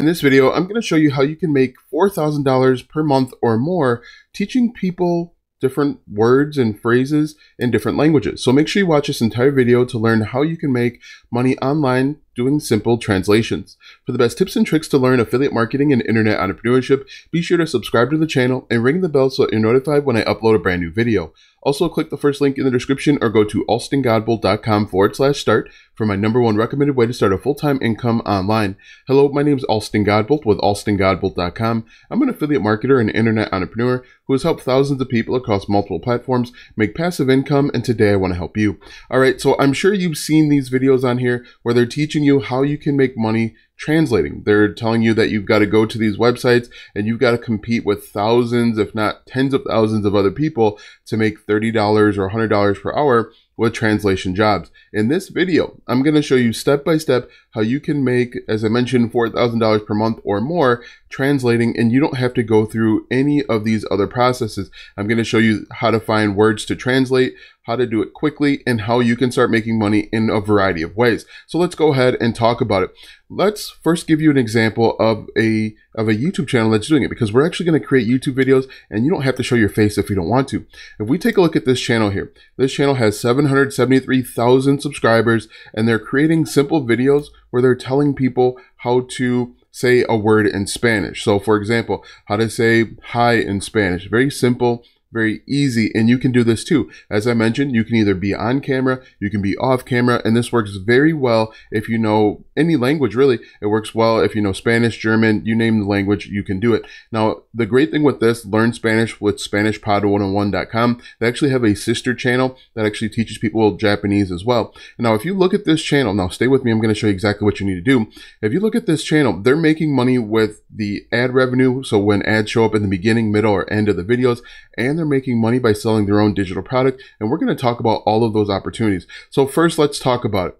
In this video, I'm going to show you how you can make $4,000 per month or more teaching people different words and phrases in different languages. So make sure you watch this entire video to learn how you can make money online doing simple translations. For the best tips and tricks to learn affiliate marketing and internet entrepreneurship, be sure to subscribe to the channel and ring the bell so that you're notified when I upload a brand new video. Also, click the first link in the description or go to alstongodbolt.com/start for my #1 recommended way to start a full-time income online. Hello, my name is Alston Godbolt with alstongodbolt.com. I'm an affiliate marketer and internet entrepreneur who has helped thousands of people across multiple platforms make passive income, and today I want to help you. All right, so I'm sure you've seen these videos on here where they're teaching you how you can make money translating. They're telling you that you've got to go to these websites and you've got to compete with thousands, if not tens of thousands of other people to make $30 or $100 per hour with translation jobs. In this video, I'm going to show you step by step how you can make, as I mentioned, $4,000 per month or more translating, and you don't have to go through any of these other processes. I'm going to show you how to find words to translate, how to do it quickly, and how you can start making money in a variety of ways. So let's go ahead and talk about it. Let's first give you an example of a YouTube channel that's doing it, because we're actually going to create YouTube videos and you don't have to show your face if you don't want to. If we take a look at this channel here, this channel has 773,000 subscribers, and they're creating simple videos where they're telling people how to say a word in Spanish. So for example, how to say hi in Spanish. Very simple, very easy, and you can do this too. As I mentioned, you can either be on camera, you can be off camera, and this works very well if you know any language, really. It works well if you know Spanish, German, you name the language, you can do it. Now, the great thing with this, learn Spanish with SpanishPod101.com. They actually have a sister channel that actually teaches people Japanese as well. Now, if you look at this channel, now stay with me, I'm going to show you exactly what you need to do. If you look at this channel, they're making money with the ad revenue, so when ads show up in the beginning, middle, or end of the videos, and they're making money by selling their own digital product, and we're going to talk about all of those opportunities. So first, let's talk about it.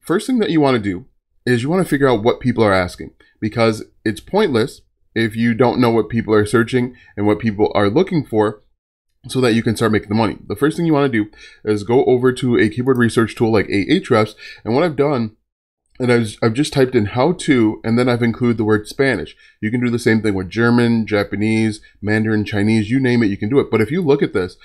First thing that you want to do is you want to figure out what people are asking, because it's pointless if you don't know what people are searching and what people are looking for, so that you can start making the money. The first thing you want to do is go over to a keyword research tool like Ahrefs, and what I've done, and I've just typed in how to, and then I've included the word Spanish. You can do the same thing with German, Japanese, Mandarin, Chinese, you name it, you can do it. But if you look at this,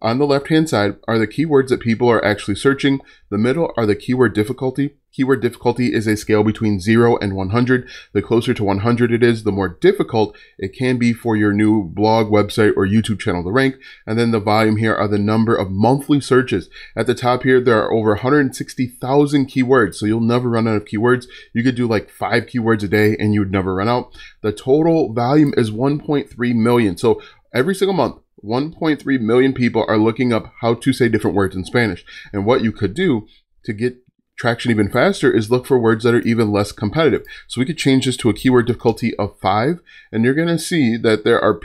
on the left-hand side are the keywords that people are actually searching. The middle are the keyword difficulty. Keyword difficulty is a scale between 0 and 100. The closer to 100 it is, the more difficult it can be for your new blog, website, or YouTube channel to rank. And then the volume here are the number of monthly searches. At the top here, there are over 160,000 keywords, so you'll never run out of keywords. You could do like 5 keywords a day and you would never run out. The total volume is 1.3 million. So every single month, 1.3 million people are looking up how to say different words in Spanish. And what you could do to get traction even faster is look for words that are even less competitive. So we could change this to a keyword difficulty of 5, and you're going to see that there are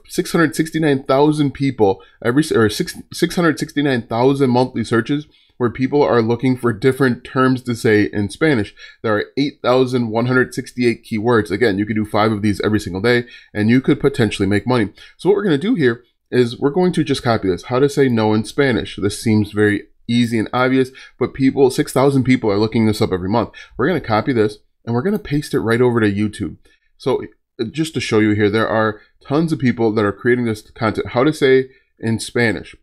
669,000 people, 669,000 monthly searches where people are looking for different terms to say in Spanish. There are 8,168 keywords. Again, you could do 5 of these every single day, and you could potentially make money. So what we're going to do here is we're going to just copy this. How to say no in Spanish. This seems very easy and obvious, but 6,000 people are looking this up every month. We're going to copy this, and we're going to paste it right over to YouTube. So just to show you here, there are tons of people that are creating this content, how to say in Spanish.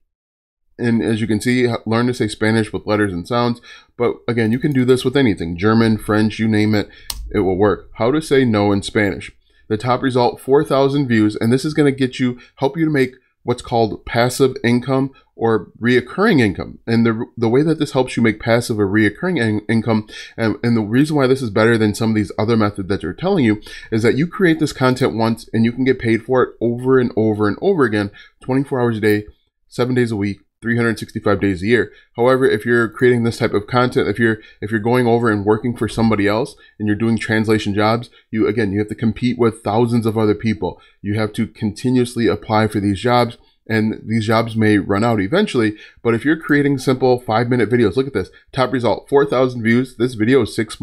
And as you can see, learn to say Spanish with letters and sounds. But again, you can do this with anything, German, French, you name it, it will work. How to say no in Spanish. The top result, 4,000 views, and this is going to help you to make what's called passive income or reoccurring income. And the way that this helps you make passive or reoccurring income, and the reason why this is better than some of these other methods that they're telling you, is that you create this content once and you can get paid for it over and over and over again, 24 hours a day, 7 days a week, 365 days a year. However, if you're creating this type of content, if you're going over and working for somebody else and you're doing translation jobs, you have to compete with thousands of other people. You have to continuously apply for these jobs, and these jobs may run out eventually. But if you're creating simple 5-minute videos, look at this. Top result, 4,000 views. This video is 6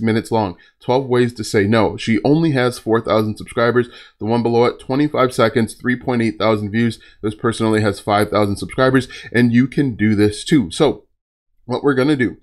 minutes long. 12 ways to say no. She only has 4,000 subscribers. The one below it, 25 seconds, 3.8 thousand views. This person only has 5,000 subscribers, and you can do this too. So what we're going to do,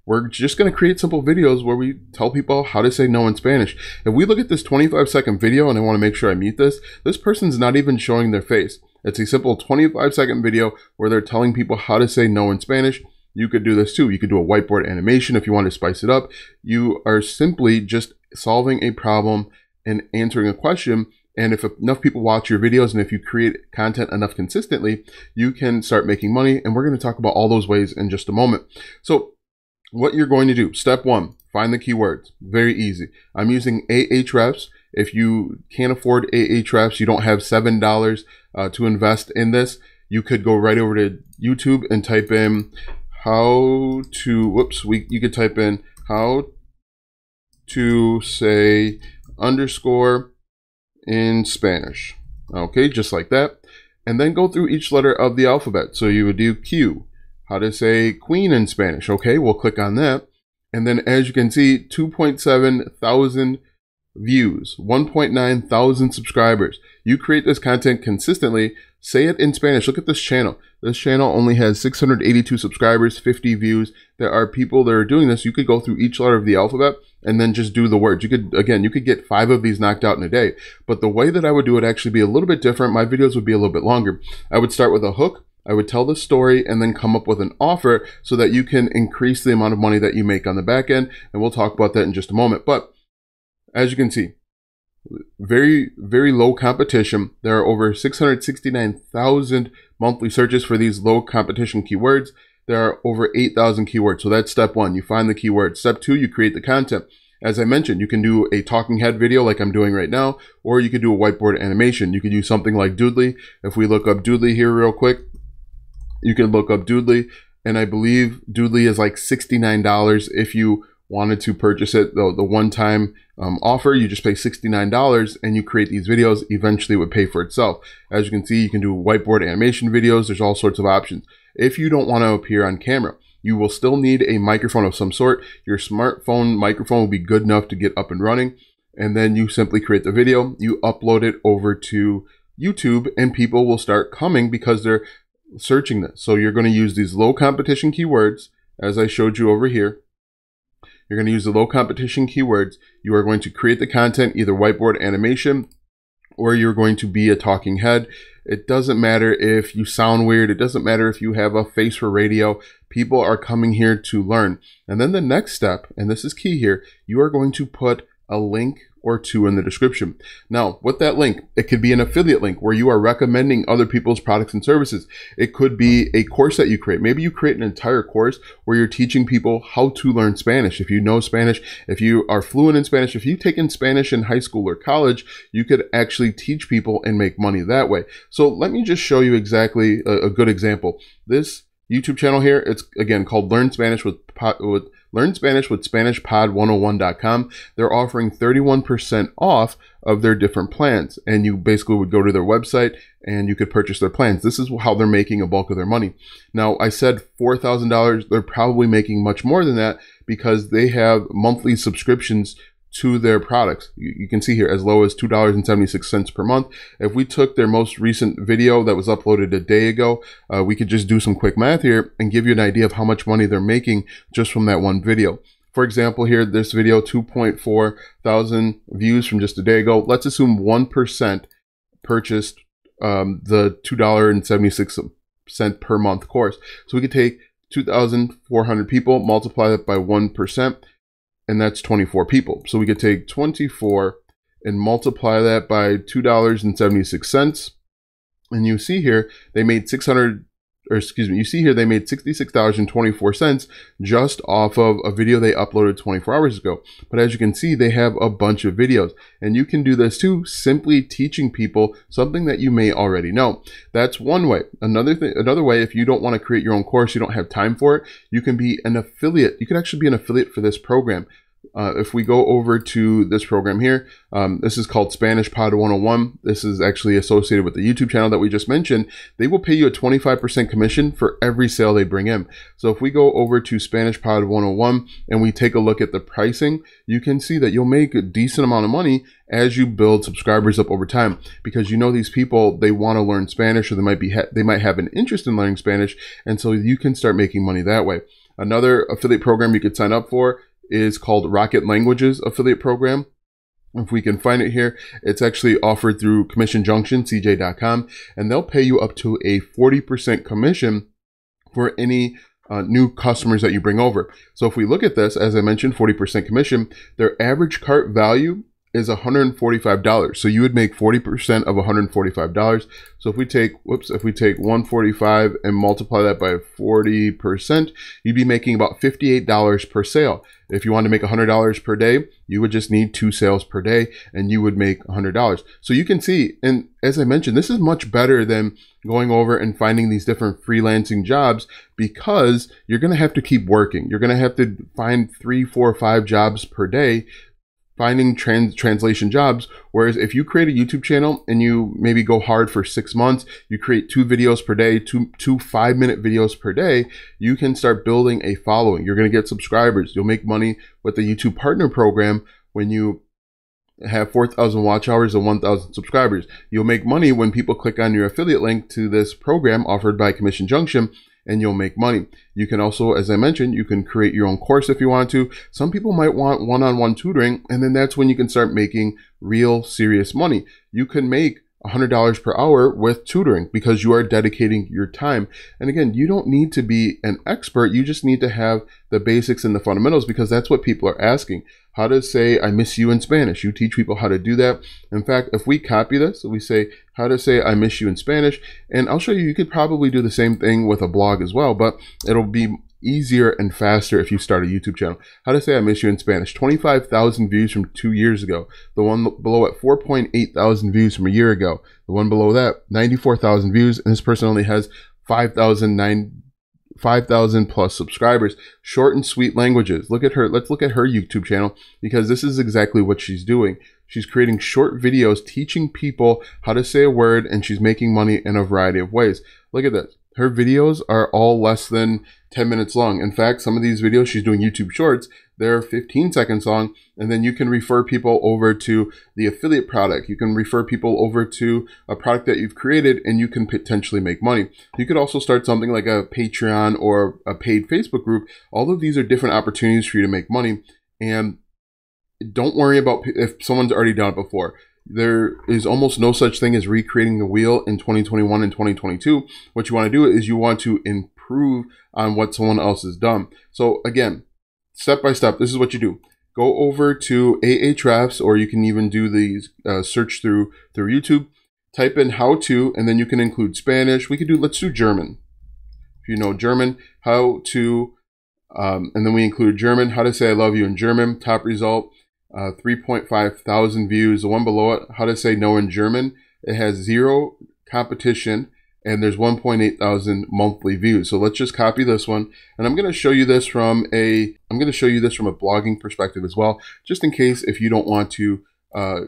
we're just going to create simple videos where we tell people how to say no in Spanish. If we look at this 25-second video, and I want to make sure I mute this person's not even showing their face. It's a simple 25-second video where they're telling people how to say no in Spanish. You could do this too. You could do a whiteboard animation if you want to spice it up. You are simply just solving a problem and answering a question. And if enough people watch your videos and if you create content enough consistently, you can start making money. And we're going to talk about all those ways in just a moment. So what you're going to do, step one, find the keywords. Very easy. I'm using Ahrefs. If you can't afford Ahrefs, you don't have $7 to invest in this, you could go right over to YouTube and type in how to, you could type in how to say underscore in Spanish. Okay, just like that. And then go through each letter of the alphabet. So you would do Q, how to say queen in Spanish. Okay, we'll click on that. And then as you can see, 2.7 thousand views, 1.9 thousand subscribers. You create this content consistently, say it in Spanish. Look at this channel. This channel only has 682 subscribers, 50 views. There are people that are doing this. You could go through each letter of the alphabet and then just do the words. You could, again, you could get 5 of these knocked out in a day. But the way that I would do it actually be a little bit different. My videos would be a little bit longer. I would start with a hook. I would tell the story and then come up with an offer so that you can increase the amount of money that you make on the back end. And we'll talk about that in just a moment. But as you can see, very, very low competition. There are over 669,000 monthly searches for these low competition keywords. There are over 8,000 keywords. So that's step one. You find the keywords. Step two, you create the content. As I mentioned, you can do a talking head video like I'm doing right now, or you could do a whiteboard animation. You could use something like Doodly. If we look up Doodly here real quick, you can look up Doodly, and I believe Doodly is like $69 if you wanted to purchase it. The one-time offer, you just pay $69 and you create these videos. Eventually it would pay for itself. As you can see, you can do whiteboard animation videos. There's all sorts of options. If you don't want to appear on camera, you will still need a microphone of some sort. Your smartphone microphone will be good enough to get up and running. And then you simply create the video, you upload it over to YouTube, and people will start coming because they're searching this. So you're going to use these low competition keywords, as I showed you over here. You're going to use the low competition keywords. You are going to create the content, either whiteboard animation, or you're going to be a talking head. It doesn't matter if you sound weird. It doesn't matter if you have a face for radio. People are coming here to learn. And then the next step, and this is key here, you are going to put a link or two in the description. Now, with that link, it could be an affiliate link where you are recommending other people's products and services. It could be a course that you create. Maybe you create an entire course where you're teaching people how to learn Spanish. If you know Spanish, if you are fluent in Spanish, if you've taken Spanish in high school or college, you could actually teach people and make money that way. So let me just show you exactly a good example. This YouTube channel here, it's again called Learn Spanish with SpanishPod101.com. They're offering 31% off of their different plans. And you basically would go to their website and you could purchase their plans. This is how they're making a bulk of their money. Now, I said $4,000. They're probably making much more than that because they have monthly subscriptions to their products. You can see here as low as $2.76 per month. If we took their most recent video that was uploaded a day ago, we could just do some quick math here and give you an idea of how much money they're making just from that one video. For example, here, this video, 2.4 thousand views from just a day ago. Let's assume 1% purchased the $2.76 per month course. So we could take 2,400 people, multiply that by 1%, and that's 24 people. So we could take 24 and multiply that by $2.76. And you see here, they made $66.24 just off of a video they uploaded 24 hours ago. But as you can see, they have a bunch of videos, and you can do this too, simply teaching people something that you may already know. That's one way. Another way, if you don't want to create your own course, you don't have time for it, you can be an affiliate. You can actually be an affiliate for this program. If we go over to this program here, this is called Spanish Pod 101. This is actually associated with the YouTube channel that we just mentioned. They will pay you a 25% commission for every sale they bring in. So if we go over to Spanish Pod 101 and we take a look at the pricing, you can see that you'll make a decent amount of money as you build subscribers up over time, because you know these people, they want to learn Spanish, or they might have an interest in learning Spanish, and so you can start making money that way. Another affiliate program you could sign up for is called Rocket Languages Affiliate Program. If we can find it here, it's actually offered through Commission Junction, CJ.com, and they'll pay you up to a 40% commission for any new customers that you bring over. So if we look at this, as I mentioned, 40% commission, their average cart value is $145. So you would make 40% of $145. So if we take, if we take 145 and multiply that by 40%, you'd be making about $58 per sale. If you want to make $100 per day, you would just need 2 sales per day and you would make $100. So you can see, and as I mentioned, this is much better than going over and finding these different freelancing jobs, because you're going to have to keep working. You're going to have to find 3, 4, 5 jobs per day, finding translation jobs. Whereas if you create a YouTube channel and you maybe go hard for 6 months, you create 2 videos per day, two 5-minute videos per day, you can start building a following. You're going to get subscribers. You'll make money with the YouTube Partner Program when you have 4,000 watch hours and 1,000 subscribers. You'll make money when people click on your affiliate link to this program offered by Commission Junction, and you'll make money. You can also, as I mentioned, you can create your own course if you want to. Some people might want one-on-one tutoring, and then that's when you can start making real serious money. You can make $100 per hour with tutoring because you are dedicating your time. And again, you don't need to be an expert. You just need to have the basics and the fundamentals, because that's what people are asking. How to say I miss you in Spanish. You teach people how to do that. In fact, if we copy this, we say how to say I miss you in Spanish, and I'll show you, you could probably do the same thing with a blog as well, but it'll be easier and faster if you start a YouTube channel. How to say I miss you in Spanish. 25,000 views from 2 years ago. The one below it, 4.8 thousand views from a year ago. The one below that, 94,000 views, and this person only has 5,000 plus subscribers. Short and sweet languages. Look at her. Let's look at her YouTube channel, because this is exactly what she's doing. She's creating short videos teaching people how to say a word, and she's making money in a variety of ways. Look at this. Her videos are all less than 10 minutes long. In fact, some of these videos she's doing YouTube Shorts, they're 15 seconds long, and then you can refer people over to the affiliate product. You can refer people over to a product that you've created, and you can potentially make money. You could also start something like a Patreon or a paid Facebook group. All of these are different opportunities for you to make money, and don't worry about if someone's already done it before. There is almost no such thing as recreating the wheel in 2021 and 2022. What you want to do is you want to improve on what someone else has done. So again, step by step, this is what you do. Go over to Ahrefs, or you can even do these search through YouTube. Type in how to, and then you can include Spanish. Let's do German. If you know German, how to, and then we include German, how to say I love you in German. Top result, 3.5 thousand views. The one below it, how to say no in German. It has 0 competition, and there's 1.8 thousand monthly views. So let's just copy this one, and I'm going to show you this from a blogging perspective as well, just in case if you don't want to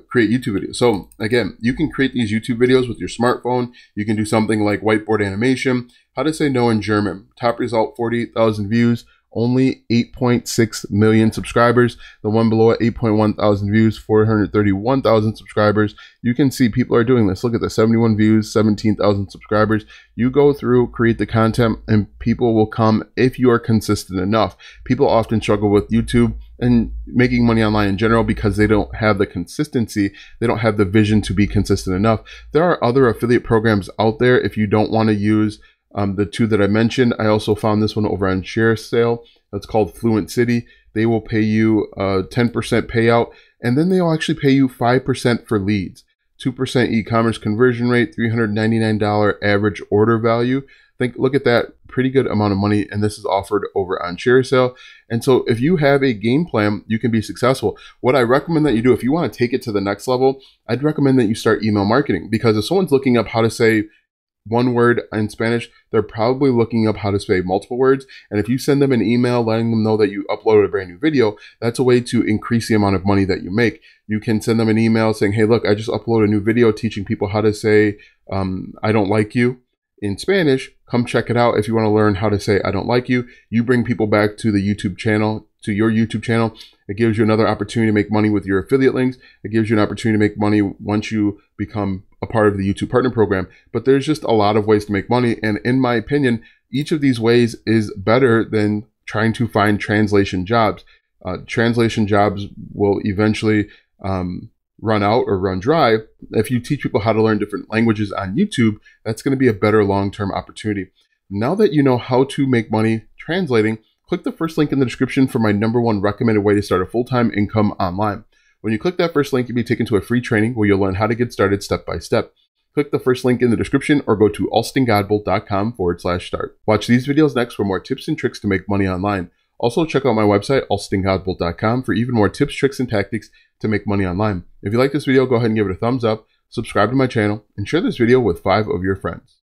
create YouTube videos. So again, you can create these YouTube videos with your smartphone. You can do something like whiteboard animation. How to say no in German. Top result, 48,000 views. Only 8.6 million subscribers. The one below it, 8.1 thousand views, 431,000 subscribers. You can see people are doing this. Look at the 71 views, 17,000 subscribers. You go through, create the content, and people will come if you are consistent enough. People often struggle with YouTube and making money online in general because they don't have the consistency. They don't have the vision to be consistent enough. There are other affiliate programs out there if you don't want to use the 2 that I mentioned. I also found this one over on Share Sale. That's called Fluent City. They will pay you a 10% payout, and then they'll actually pay you 5% for leads. 2% e-commerce conversion rate, $399 average order value. Look at that, pretty good amount of money, and this is offered over on Share Sale. And so if you have a game plan, you can be successful. What I recommend that you do, if you want to take it to the next level, I'd recommend that you start email marketing, because if someone's looking up how to say one word in Spanish, they're probably looking up how to say multiple words. And if you send them an email letting them know that you uploaded a brand new video, that's a way to increase the amount of money that you make. You can send them an email saying, hey, look, I just uploaded a new video teaching people how to say I don't like you in Spanish. Come check it out if you want to learn how to say I don't like you. You bring people back to the YouTube channel, to your YouTube channel. It gives you another opportunity to make money with your affiliate links. It gives you an opportunity to make money once you become a part of the YouTube Partner Program. But there's just a lot of ways to make money. And in my opinion, each of these ways is better than trying to find translation jobs. Translation jobs will eventually run out or run dry. If you teach people how to learn different languages on YouTube, that's going to be a better long-term opportunity. Now that you know how to make money translating, click the first link in the description for my #1 recommended way to start a full-time income online. When you click that first link, you'll be taken to a free training where you'll learn how to get started step by step. Click the first link in the description or go to alstongodbolt.com/start. Watch these videos next for more tips and tricks to make money online. Also, check out my website, alstongodbolt.com, for even more tips, tricks, and tactics to make money online. If you like this video, go ahead and give it a thumbs up, subscribe to my channel, and share this video with 5 of your friends.